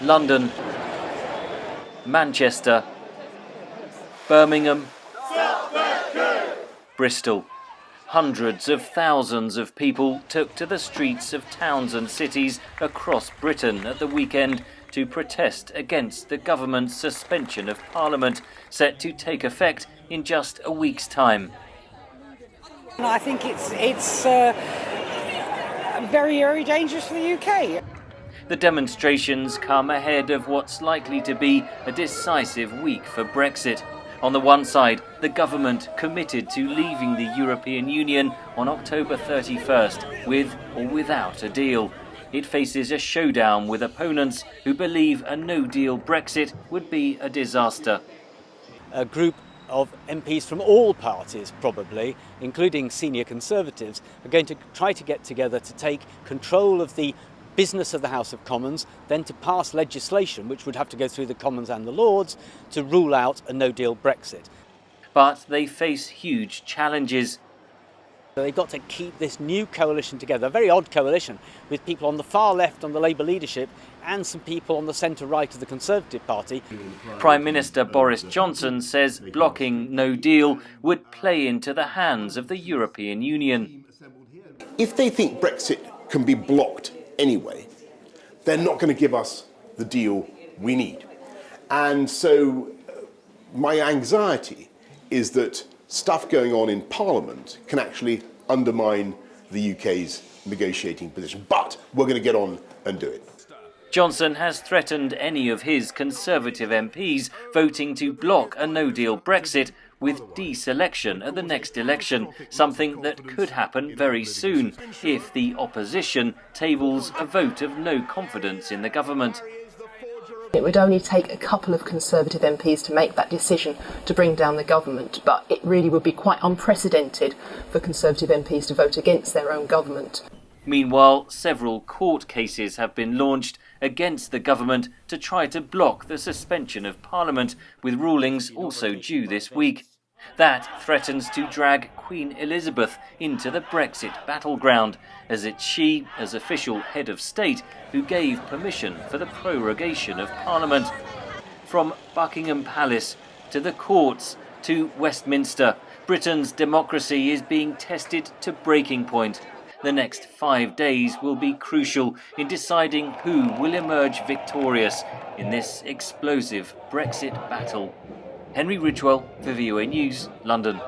London, Manchester, Birmingham, Bristol. Hundreds of thousands of people took to the streets of towns and cities across Britain at the weekend to protest against the government's suspension of Parliament, set to take effect in just a week's time. I think it's very, very dangerous for the UK. The demonstrations come ahead of what's likely to be a decisive week for Brexit. On the one side, the government committed to leaving the European Union on October 31st, with or without a deal. It faces a showdown with opponents who believe a no-deal Brexit would be a disaster. A group of MPs from all parties, probably, including senior Conservatives, are going to try to get together to take control of the business of the House of Commons, then to pass legislation which would have to go through the Commons and the Lords to rule out a no-deal Brexit. But they face huge challenges. They've got to keep this new coalition together, a very odd coalition, with people on the far left on the Labour leadership and some people on the centre-right of the Conservative Party. Prime Minister Boris Johnson says blocking no deal would play into the hands of the European Union. If they think Brexit can be blocked anyway, they're not going to give us the deal we need. And so my anxiety is that stuff going on in Parliament can actually undermine the UK's negotiating position. But we're going to get on and do it. Johnson has threatened any of his Conservative MPs voting to block a no-deal Brexit with deselection at the next election, something that could happen very soon if the opposition tables a vote of no confidence in the government. It would only take a couple of Conservative MPs to make that decision to bring down the government, but it really would be quite unprecedented for Conservative MPs to vote against their own government. Meanwhile, several court cases have been launched against the government to try to block the suspension of Parliament, with rulings also due this week. That threatens to drag Queen Elizabeth into the Brexit battleground, as it's she, as official head of state, who gave permission for the prorogation of Parliament. From Buckingham Palace to the courts to Westminster, Britain's democracy is being tested to breaking point. The next 5 days will be crucial in deciding who will emerge victorious in this explosive Brexit battle. Henry Ridgwell for VOA News, London.